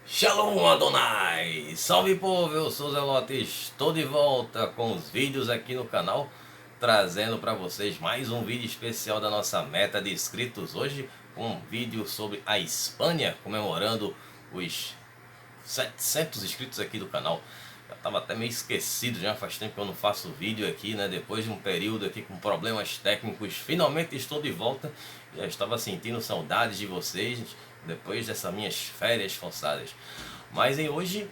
Shalom Adonai! Salve povo, eu sou Zelote, estou de volta com os vídeos aqui no canal, trazendo para vocês mais um vídeo especial da nossa meta de inscritos. Hoje um vídeo sobre a Espanha, comemorando os 700 inscritos aqui do canal. Já estava até meio esquecido, já faz tempo que eu não faço vídeo aqui, né? Depois de um período aqui com problemas técnicos, finalmente estou de volta. Já estava sentindo saudades de vocês depois dessas minhas férias forçadas. Mas hoje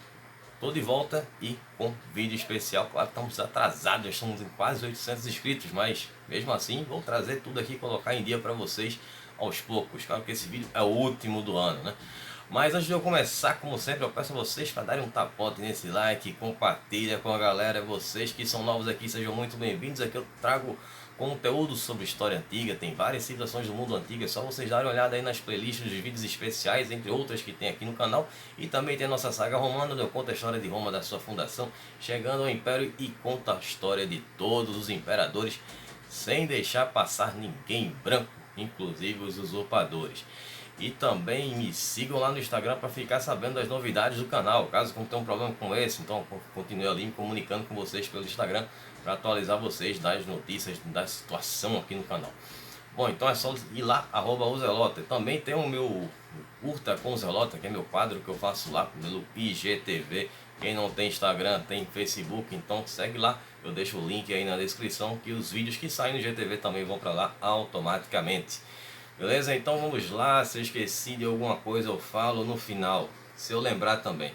estou de volta e com vídeo especial. Claro que estamos atrasados, estamos em quase 800 inscritos, mas mesmo assim vou trazer tudo aqui, colocar em dia para vocês aos poucos. Claro que esse vídeo é o último do ano, né? Mas antes de eu começar, como sempre, eu peço a vocês para darem um tapote nesse like, compartilha com a galera. Vocês que são novos aqui, sejam muito bem-vindos. Aqui eu trago conteúdo sobre história antiga, tem várias civilizações do mundo antigo. É só vocês darem uma olhada aí nas playlists de vídeos especiais, entre outras que tem aqui no canal. E também tem a nossa saga romana, onde eu conto a história de Roma, da sua fundação, chegando ao Império, e conta a história de todos os imperadores, sem deixar passar ninguém em branco, inclusive os usurpadores. E também me sigam lá no Instagram para ficar sabendo das novidades do canal. Caso não tenha um problema com esse, então continue ali me comunicando com vocês pelo Instagram para atualizar vocês das notícias, da situação aqui no canal. Bom, então é só ir lá, @ozelota. Também tem o meu Curta com o Zelota, que é meu quadro que eu faço lá pelo IGTV. Quem não tem Instagram, tem Facebook, então segue lá. Eu deixo o link aí na descrição, que os vídeos que saem no IGTV também vão para lá automaticamente. Beleza? Então vamos lá. Se eu esqueci de alguma coisa eu falo no final, se eu lembrar também.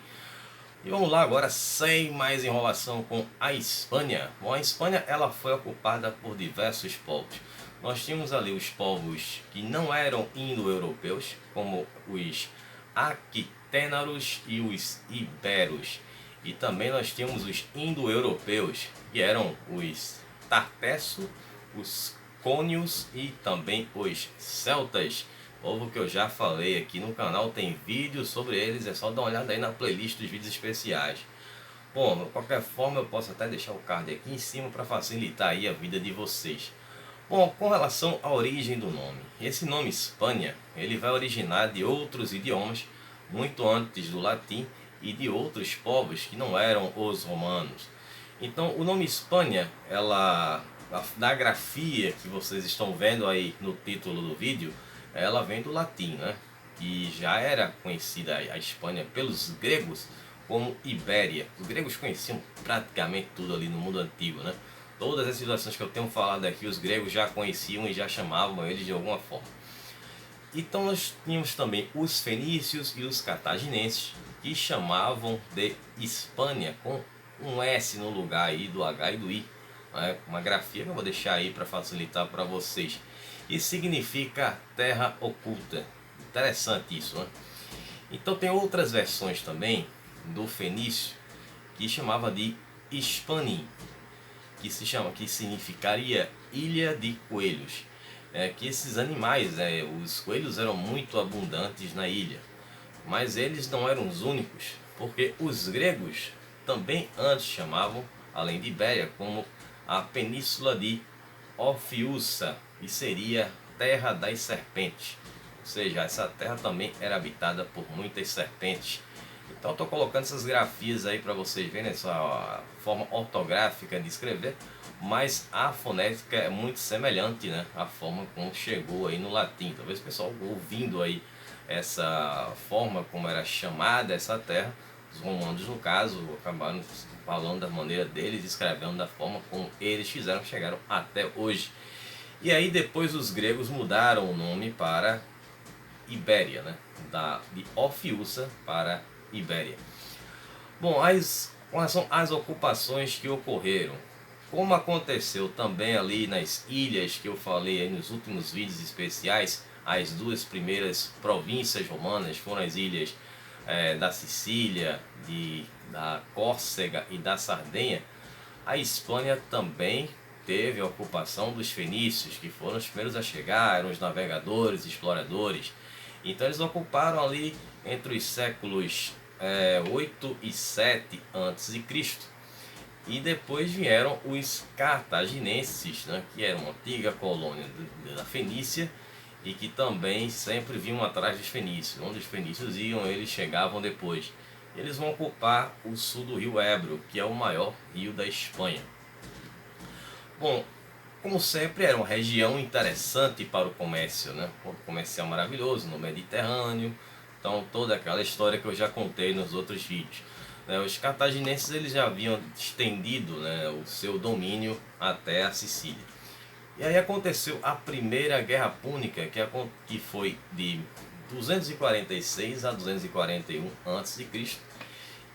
E vamos lá agora, sem mais enrolação, com a Espanha. Bom, a Espanha ela foi ocupada por diversos povos. Nós tínhamos ali os povos que não eram indo-europeus, como os aquitênaros e os iberos. E também nós tínhamos os indo-europeus, que eram os tartesso, os cônios e também os celtas, povo que eu já falei aqui no canal, tem vídeo sobre eles, é só dar uma olhada aí na playlist dos vídeos especiais. Bom, de qualquer forma eu posso até deixar o card aqui em cima para facilitar aí a vida de vocês. Bom, com relação à origem do nome, esse nome Espanha, ele vai originar de outros idiomas, muito antes do latim e de outros povos que não eram os romanos. Então o nome Espanha, da grafia que vocês estão vendo aí no título do vídeo, ela vem do latim, né? E já era conhecida a Espanha pelos gregos como Ibéria. Os gregos conheciam praticamente tudo ali no mundo antigo, né? Todas as civilizações que eu tenho falado aqui, os gregos já conheciam e já chamavam eles de alguma forma. Então nós tínhamos também os fenícios e os cartaginenses, que chamavam de Hispânia, com um S no lugar aí do H e do I. Uma grafia que eu vou deixar aí para facilitar para vocês. E significa terra oculta. Interessante isso, né? Então tem outras versões também do fenício que chamava de Hispanim, que significaria ilha de coelhos. Que esses animais, os coelhos eram muito abundantes na ilha, mas eles não eram os únicos, porque os gregos também antes chamavam, além de Ibéria, como a península de Ofiuça, e seria terra das serpentes, ou seja, essa terra também era habitada por muitas serpentes. Então estou colocando essas grafias aí para vocês verem essa forma ortográfica de escrever, mas a fonética é muito semelhante, né? A forma como chegou aí no latim. Talvez o pessoal ouvindo aí essa forma como era chamada essa terra, os romanos no caso acabaram falando da maneira deles, escrevendo da forma como eles fizeram, chegaram até hoje. E aí depois os gregos mudaram o nome para Ibéria, né? De Ofiuça para Ibéria. Bom, com relação às ocupações que ocorreram, como aconteceu também ali nas ilhas que eu falei aí nos últimos vídeos especiais, as duas primeiras províncias romanas foram as ilhas da Sicília, da Córcega e da Sardenha. A Espanha também teve a ocupação dos fenícios, que foram os primeiros a chegar, eram os navegadores, exploradores. Então eles ocuparam ali entre os séculos 8 e 7 a.C. E depois vieram os cartaginenses, né, que eram uma antiga colônia da Fenícia e que também sempre vinham atrás dos fenícios. Onde os fenícios iam, eles chegavam depois. Eles vão ocupar o sul do rio Ebro, que é o maior rio da Espanha. Bom, como sempre, era uma região interessante para o comércio, né? Um comercial maravilhoso no Mediterrâneo. Então, toda aquela história que eu já contei nos outros vídeos. Os cartaginenses eles já haviam estendido, né, o seu domínio até a Sicília. E aí aconteceu a Primeira Guerra Púnica, que foi de 246 a 241 a.C.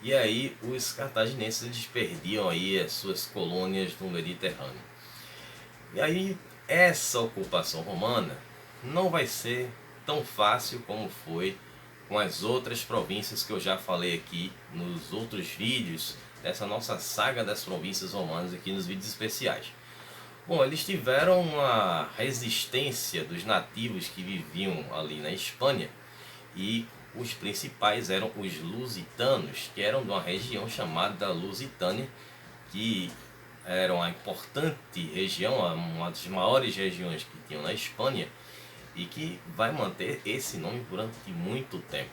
E aí os cartaginenses eles perdiam aí as suas colônias no Mediterrâneo. E aí essa ocupação romana não vai ser tão fácil como foi com as outras províncias que eu já falei aqui nos outros vídeos dessa nossa saga das províncias romanas aqui nos vídeos especiais. Bom, eles tiveram uma resistência dos nativos que viviam ali na Espanha e os principais eram os lusitanos, que eram de uma região chamada Lusitânia, que era uma importante região, uma das maiores regiões que tinham na Espanha e que vai manter esse nome durante muito tempo.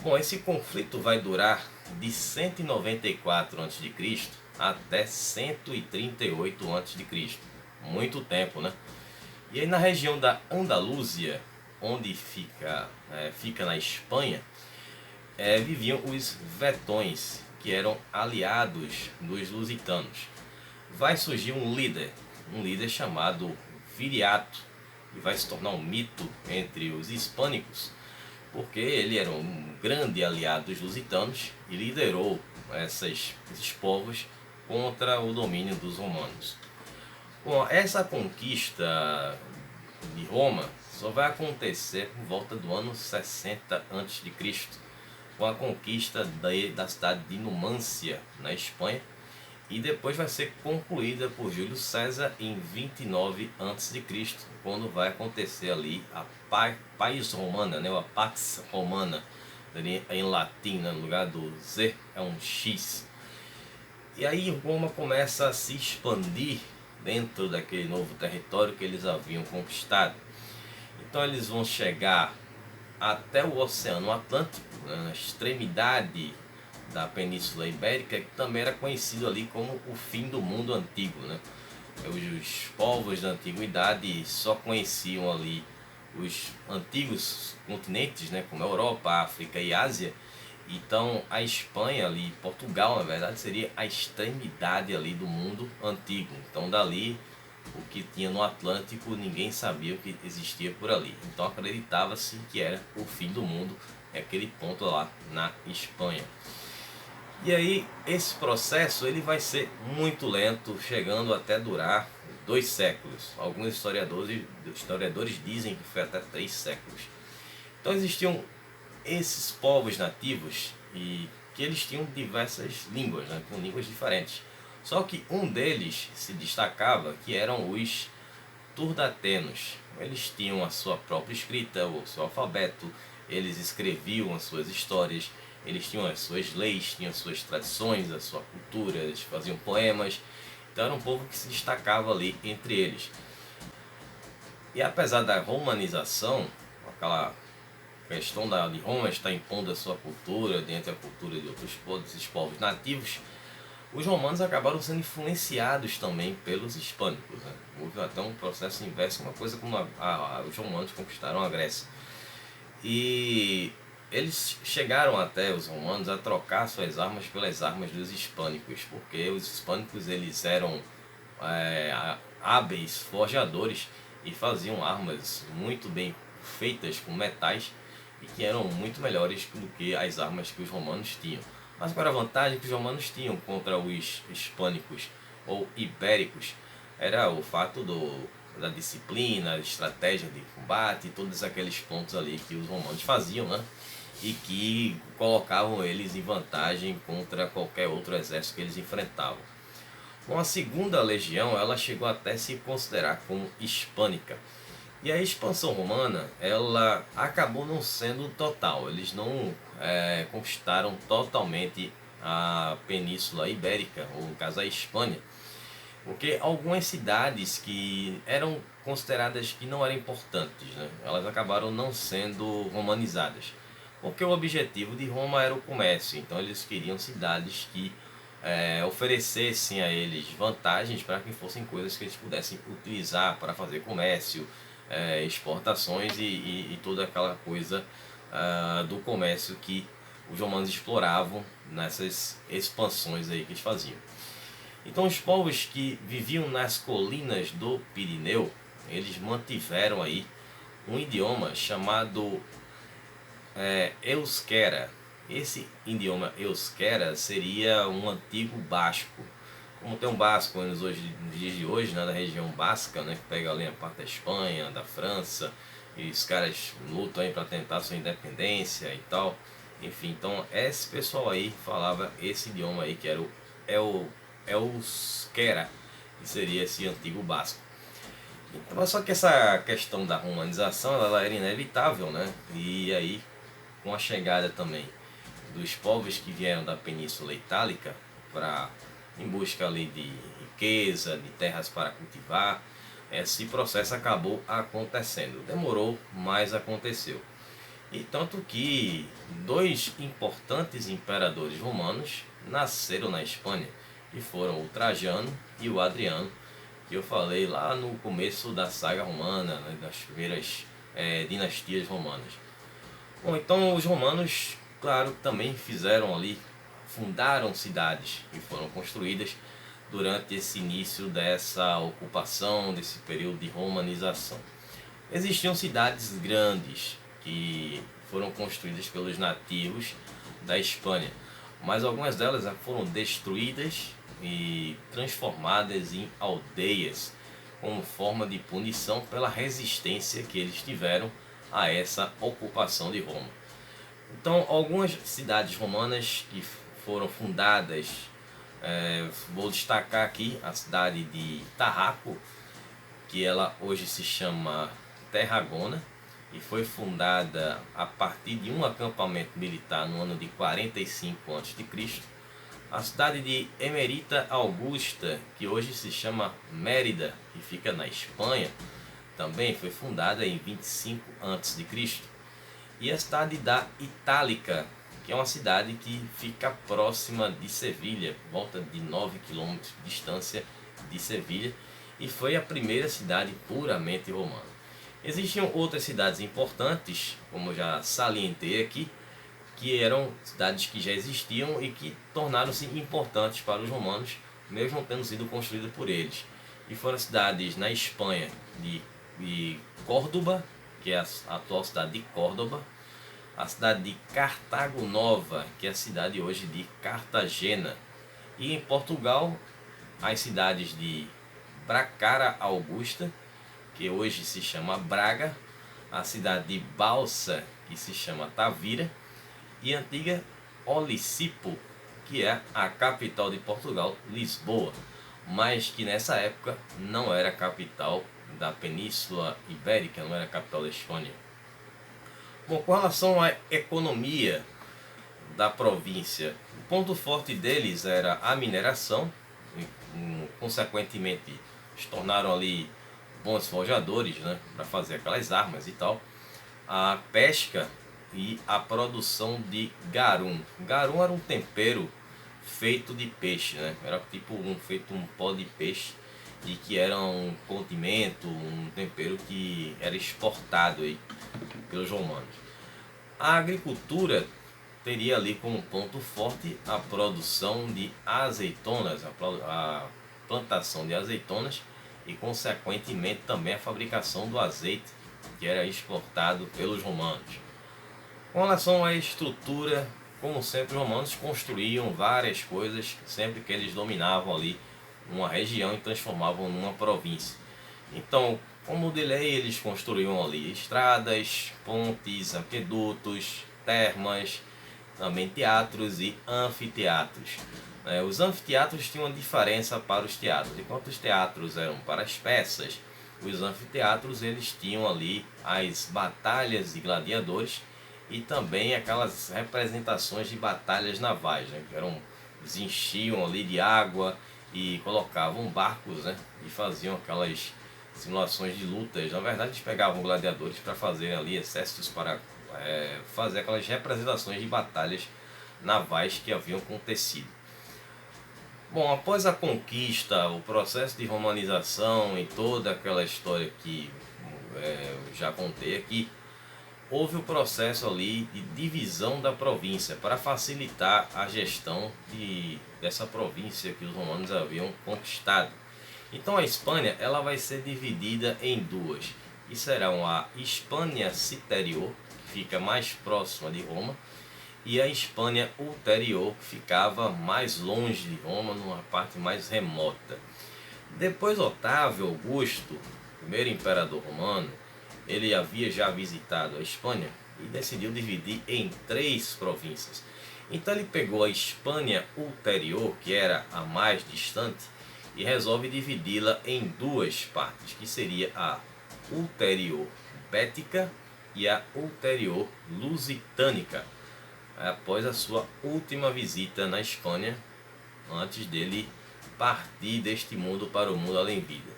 Bom, esse conflito vai durar de 194 a.C. até 138 a.C. Muito tempo, né? E aí na região da Andaluzia, onde fica na Espanha, viviam os vetões, que eram aliados dos lusitanos. Vai surgir um líder chamado Viriato, que vai se tornar um mito entre os hispânicos, porque ele era um grande aliado dos lusitanos e liderou esses povos contra o domínio dos romanos. Bom, essa conquista de Roma só vai acontecer por volta do ano 60 a.C., com a conquista da cidade de Numância, na Espanha, e depois vai ser concluída por Júlio César em 29 a.C., quando vai acontecer ali a Pax Romana, né, a Pax Romana, em latim, né, no lugar do Z é um X. E aí Roma começa a se expandir dentro daquele novo território que eles haviam conquistado. Então eles vão chegar até o Oceano Atlântico, né, na extremidade da Península Ibérica, que também era conhecido ali como o fim do mundo antigo, né? Os povos da antiguidade só conheciam ali os antigos continentes, né, como a Europa, a África e a Ásia. Então a Espanha ali, Portugal na verdade, seria a extremidade ali do mundo antigo. Então dali o que tinha no Atlântico ninguém sabia o que existia por ali. Então acreditava-se que era o fim do mundo, aquele ponto lá na Espanha. E aí esse processo ele vai ser muito lento, chegando até durar 2 séculos. Alguns historiadores dizem que foi até 3 séculos. Então existiam esses povos nativos e que eles tinham diversas línguas, né, com línguas diferentes. Só que um deles se destacava, que eram os turdatenos. Eles tinham a sua própria escrita, o seu alfabeto, eles escreviam as suas histórias, eles tinham as suas leis, tinham as suas tradições, a sua cultura, eles faziam poemas. Então era um povo que se destacava ali entre eles. E apesar da romanização, aquela questão de Roma estar impondo a sua cultura dentro da cultura de outros povos nativos, os romanos acabaram sendo influenciados também pelos hispânicos, né? Houve até um processo inverso, uma coisa como os romanos conquistaram a Grécia. E eles chegaram até, os romanos, a trocar suas armas pelas armas dos hispânicos, porque os hispânicos eles eram hábeis forjadores e faziam armas muito bem feitas com metais e que eram muito melhores do que as armas que os romanos tinham. Mas para a vantagem que os romanos tinham contra os hispânicos ou ibéricos era o fato da disciplina, estratégia de combate, todos aqueles pontos ali que os romanos faziam, né? E que colocavam eles em vantagem contra qualquer outro exército que eles enfrentavam. Bom, a segunda legião ela chegou até se considerar como hispânica. E a expansão romana ela acabou não sendo total. Eles não conquistaram totalmente a Península Ibérica, ou no caso a Espanha, porque algumas cidades que eram consideradas que não eram importantes, né, elas acabaram não sendo romanizadas, porque o objetivo de Roma era o comércio, então eles queriam cidades que oferecessem a eles vantagens para que fossem coisas que eles pudessem utilizar para fazer comércio, exportações e toda aquela coisa do comércio que os romanos exploravam nessas expansões aí que eles faziam. Então os povos que viviam nas colinas do Pirineu, eles mantiveram aí um idioma chamado euskera. Esse idioma euskera seria um antigo basco. Como tem um basco nos dias de hoje, né, na região basca, né, que pega ali a parte da Espanha, da França, e os caras lutam aí para tentar sua independência e tal. Enfim, então esse pessoal aí falava esse idioma aí, que era o euskera, que seria esse antigo basco. Então, só que essa questão da romanização ela era inevitável, né? E aí, com a chegada também dos povos que vieram da Península Itálica em busca ali de riqueza, de terras para cultivar, esse processo acabou acontecendo. Demorou, mas aconteceu. E tanto que dois importantes imperadores romanos nasceram na Espanha, que foram o Trajano e o Adriano, que eu falei lá no começo da saga romana, né, das primeiras dinastias romanas. Bom, então os romanos, claro, também fizeram ali, fundaram cidades que foram construídas durante esse início dessa ocupação, desse período de romanização. Existiam cidades grandes que foram construídas pelos nativos da Espanha, mas algumas delas foram destruídas e transformadas em aldeias como forma de punição pela resistência que eles tiveram a essa ocupação de Roma. Então, algumas cidades romanas que foram fundadas, vou destacar aqui a cidade de Tarraco, que ela hoje se chama Tarragona, e foi fundada a partir de um acampamento militar no ano de 45 a.C. A cidade de Emerita Augusta, que hoje se chama Mérida, que fica na Espanha, também foi fundada em 25 a.C. E a cidade da Itálica, que é uma cidade que fica próxima de Sevilha, volta de 9 quilômetros de distância de Sevilha, e foi a primeira cidade puramente romana. Existiam outras cidades importantes, como eu já salientei aqui, que eram cidades que já existiam e que tornaram-se importantes para os romanos, mesmo tendo sido construídas por eles. E foram cidades na Espanha de Córdoba, que é a atual cidade de Córdoba, a cidade de Cartago Nova, que é a cidade hoje de Cartagena, e em Portugal as cidades de Bracara Augusta, que hoje se chama Braga, a cidade de Balsa, que se chama Tavira, e a antiga Olicipo, que é a capital de Portugal, Lisboa, mas que nessa época não era capital da Península Ibérica, não era capital da Espanha. Bom, com relação à economia da província, o ponto forte deles era a mineração, e, consequentemente se tornaram ali bons forjadores, né, para fazer aquelas armas e tal, a pesca e a produção de garum. Garum era um tempero feito de peixe, né? Era tipo feito um pó de peixe e que era um condimento, um tempero que era exportado aí pelos romanos. A agricultura teria ali como ponto forte a produção de azeitonas, a plantação de azeitonas e consequentemente também a fabricação do azeite, que era exportado pelos romanos. Com relação à estrutura, como sempre os romanos construíam várias coisas sempre que eles dominavam ali uma região e transformavam numa província. Então, como de lei, eles construíam ali estradas, pontes, aquedutos, termas, também teatros e anfiteatros. Os anfiteatros tinham uma diferença para os teatros. Enquanto os teatros eram para as peças, os anfiteatros eles tinham ali as batalhas de gladiadores e também aquelas representações de batalhas navais, né? Eles enchiam ali de água e colocavam barcos, né? E faziam aquelas simulações de lutas. Na verdade, eles pegavam gladiadores para fazer ali exércitos para fazer aquelas representações de batalhas navais que haviam acontecido. Bom, após a conquista, o processo de romanização e toda aquela história que eu já contei aqui, houve o processo ali de divisão da província para facilitar a gestão dessa província que os romanos haviam conquistado. Então a Espanha ela vai ser dividida em duas, e serão a Hispânia Citerior, que fica mais próxima de Roma, e a Hispânia Ulterior, que ficava mais longe de Roma, numa parte mais remota. Depois Otávio Augusto, primeiro imperador romano, ele havia já visitado a Espanha e decidiu dividir em 3 províncias. Então ele pegou a Hispânia Ulterior, que era a mais distante, e resolve dividi-la em 2 partes, que seria a Ulterior Bética e a Ulterior Lusitânica, após a sua última visita na Espanha, antes dele partir deste mundo para o mundo além-vida.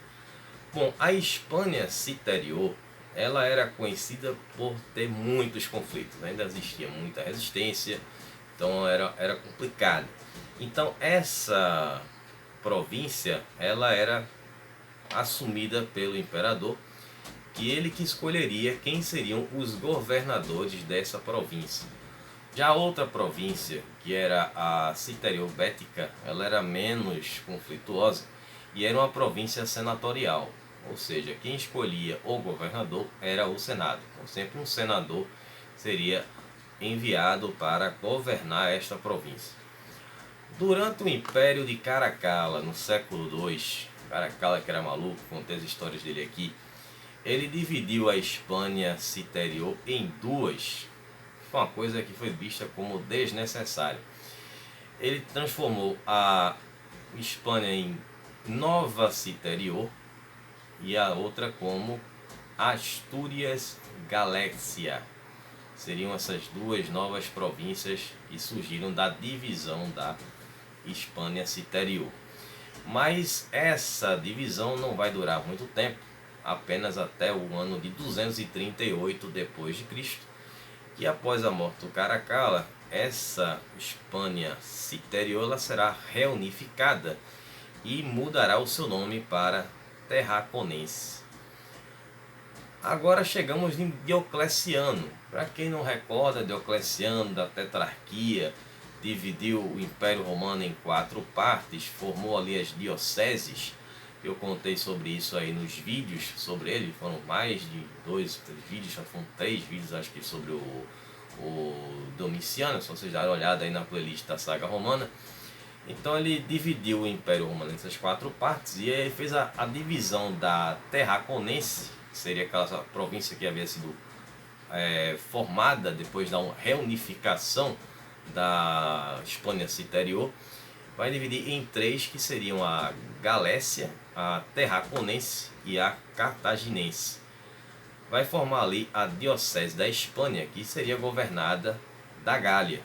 Bom, a Hispânia Citerior, ela era conhecida por ter muitos conflitos, ainda existia muita resistência, então era complicado. Então essa província, ela era assumida pelo imperador, que ele que escolheria quem seriam os governadores dessa província. Já a outra província, que era a Citerior Bética, ela era menos conflituosa e era uma província senatorial, ou seja, quem escolhia o governador era o Senado. Então sempre um senador seria enviado para governar esta província. Durante o Império de Caracalla, no século II, Caracalla que era maluco, contei as histórias dele aqui, ele dividiu a Hispânia Citerior em 2. Foi uma coisa que foi vista como desnecessária. Ele transformou a Hispânia em Nova Citerior e a outra como Astúrias Galécia. Seriam essas 2 novas províncias que surgiram da divisão da Hispânia Citerior. Mas essa divisão não vai durar muito tempo, apenas até o ano de 238 depois de Cristo, e após a morte do Caracalla, essa Hispânia Citerior ela será reunificada e mudará o seu nome para Terraconense. Agora chegamos em Diocleciano. Para quem não recorda, Diocleciano da tetrarquia dividiu o Império Romano em 4 partes, formou ali as dioceses. Eu contei sobre isso aí nos vídeos sobre ele, foram mais de 2, 3 vídeos, já foram 3 vídeos acho que sobre o Domiciano, se vocês darem uma olhada aí na playlist da saga romana. Então ele dividiu o Império Romano nessas 4 partes e ele fez a divisão da Terraconense, que seria aquela província que havia sido formada depois da reunificação da Hispânia Citerior. Vai dividir em 3, que seriam a Galécia, a Terraconense e a Cartaginense. Vai formar ali a Diocese da Espanha, que seria governada da Gália.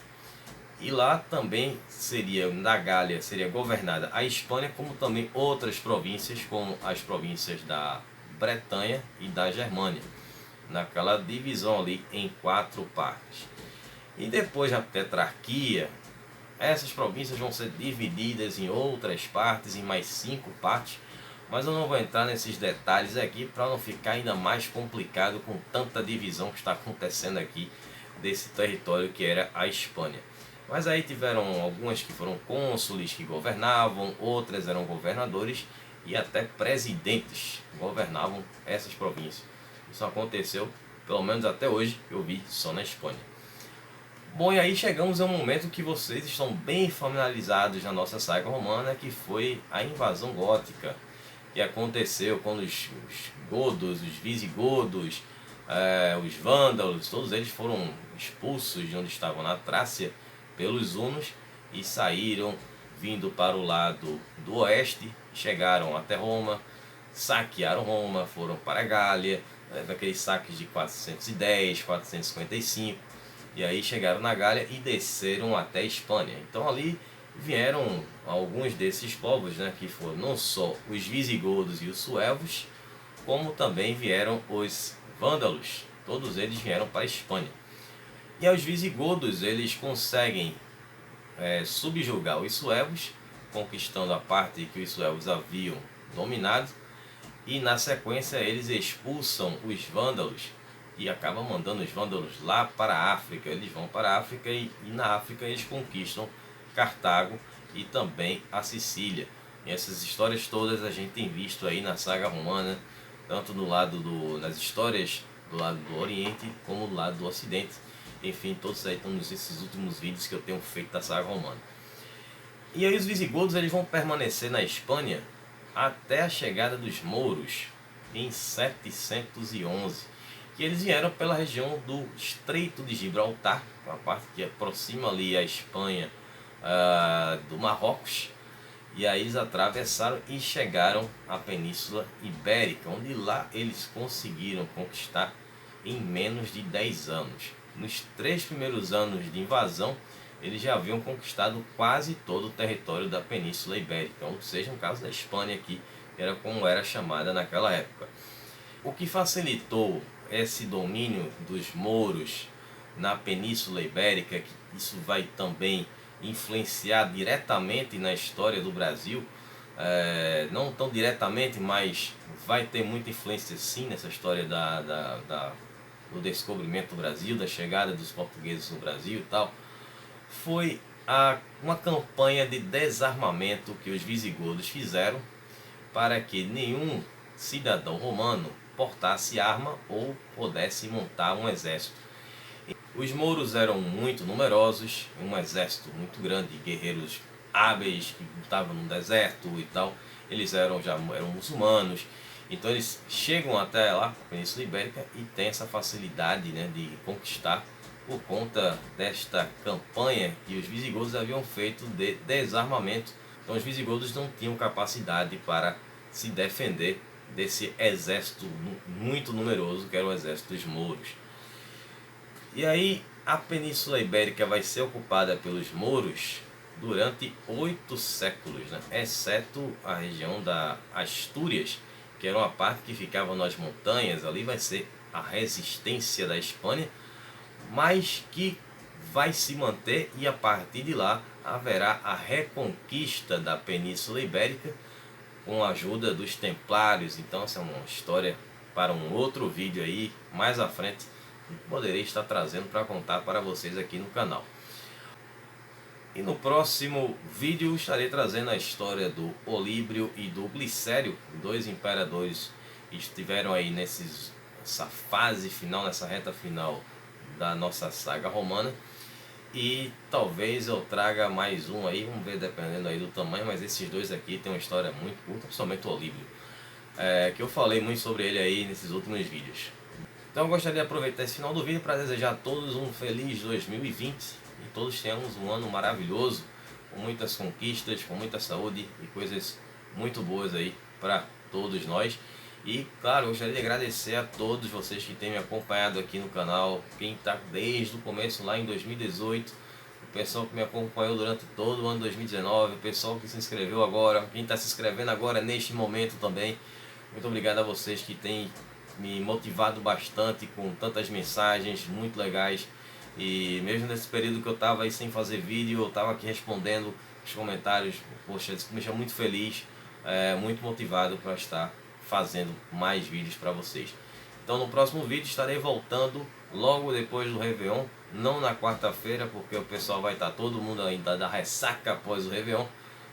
E lá também seria, na Gália, seria governada a Espanha, como também outras províncias, como as províncias da Bretanha e da Germânia, naquela divisão ali em 4 partes. E depois da tetrarquia, essas províncias vão ser divididas em outras partes, em mais 5 partes, mas eu não vou entrar nesses detalhes aqui para não ficar ainda mais complicado com tanta divisão que está acontecendo aqui desse território que era a Espanha. Mas aí tiveram algumas que foram cônsules que governavam, outras eram governadores e até presidentes governavam essas províncias. Isso aconteceu, pelo menos até hoje, eu vi só na Espanha. Bom, e aí chegamos a um momento que vocês estão bem familiarizados na nossa saga romana, que foi a invasão gótica, que aconteceu quando os godos, os visigodos, os vândalos, todos eles foram expulsos de onde estavam na Trácia pelos hunos e saíram vindo para o lado do oeste, chegaram até Roma, saquearam Roma, foram para a Gália, aqueles saques de 410, 455, e aí chegaram na Gália e desceram até a Espanha. Então ali vieram alguns desses povos, né, que foram não só os visigodos e os suevos, como também vieram os vândalos. Todos eles vieram para a Espanha. E aos visigodos eles conseguem subjugar os suevos, conquistando a parte que os suevos haviam dominado, e na sequência eles expulsam os vândalos e acabam mandando os vândalos lá para a África. Eles vão para a África e na África eles conquistam Cartago e também a Sicília. E essas histórias todas a gente tem visto aí na saga romana, tanto do lado nas histórias do lado do Oriente como do lado do Ocidente. Enfim, todos aí estão nesses últimos vídeos que eu tenho feito da saga romana. E aí os visigodos eles vão permanecer na Espanha até a chegada dos mouros em 711, que eles vieram pela região do Estreito de Gibraltar, a parte que aproxima ali a Espanha do Marrocos, e aí eles atravessaram e chegaram à Península Ibérica, onde lá eles conseguiram conquistar em menos de 10 anos. Nos 3 primeiros anos de invasão, eles já haviam conquistado quase todo o território da Península Ibérica, ou seja, no caso da Espanha aqui, era como era chamada naquela época. O que facilitou esse domínio dos mouros na Península Ibérica, que isso vai também influenciar diretamente na história do Brasil, não tão diretamente, mas vai ter muita influência sim nessa história do descobrimento do Brasil, da chegada dos portugueses no Brasil e tal, foi uma campanha de desarmamento que os visigodos fizeram para que nenhum cidadão romano portasse arma ou pudesse montar um exército. Os mouros eram muito numerosos, um exército muito grande, guerreiros hábeis que lutavam no deserto e tal. Eles já eram muçulmanos, então eles chegam até lá, a Península Ibérica, e tem essa facilidade, né, de conquistar por conta desta campanha que os visigodos haviam feito de desarmamento. Então os visigodos não tinham capacidade para se defender desse exército muito numeroso que era o exército dos mouros. E aí a Península Ibérica vai ser ocupada pelos mouros durante 8 séculos, né? Exceto a região da Astúrias, que era uma parte que ficava nas montanhas. Ali vai ser a resistência da Espanha, mas que vai se manter, e a partir de lá haverá a reconquista da Península Ibérica com a ajuda dos Templários. Então essa é uma história para um outro vídeo aí mais à frente, que poderei estar trazendo para contar para vocês aqui no canal. E no próximo vídeo estarei trazendo a história do Olíbrio e do Glicério, 2 imperadores que estiveram aí nessa fase final, nessa reta final da nossa saga romana. E talvez eu traga mais um aí, vamos ver, dependendo aí do tamanho, mas esses dois aqui tem uma história muito curta, principalmente o Olíbrio, que eu falei muito sobre ele aí nesses últimos vídeos. Então eu gostaria de aproveitar esse final do vídeo para desejar a todos um feliz 2020 e todos tenhamos um ano maravilhoso, com muitas conquistas, com muita saúde e coisas muito boas aí para todos nós. E claro, eu gostaria de agradecer a todos vocês que têm me acompanhado aqui no canal, quem está desde o começo lá em 2018, o pessoal que me acompanhou durante todo o ano 2019, o pessoal que se inscreveu agora, quem está se inscrevendo agora neste momento também. Muito obrigado a vocês que têm me motivado bastante com tantas mensagens muito legais. E mesmo nesse período que eu estava aí sem fazer vídeo, eu estava aqui respondendo os comentários. Poxa, isso me deixa muito feliz, muito motivado para estar fazendo mais vídeos para vocês. Então no próximo vídeo estarei voltando logo depois do Réveillon, não na quarta-feira, porque o pessoal vai estar todo mundo ainda da ressaca após o Réveillon.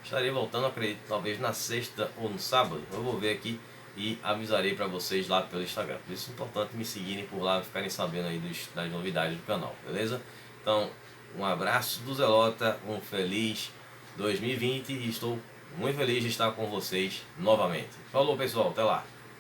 Estarei voltando, acredito, talvez na sexta ou no sábado, eu vou ver aqui e avisarei para vocês lá pelo Instagram. Por isso é importante me seguirem por lá, ficarem sabendo aí das novidades do canal, beleza? Então, um abraço do Zelota, um feliz 2020 e estou muito feliz de estar com vocês novamente. Falou pessoal, até lá!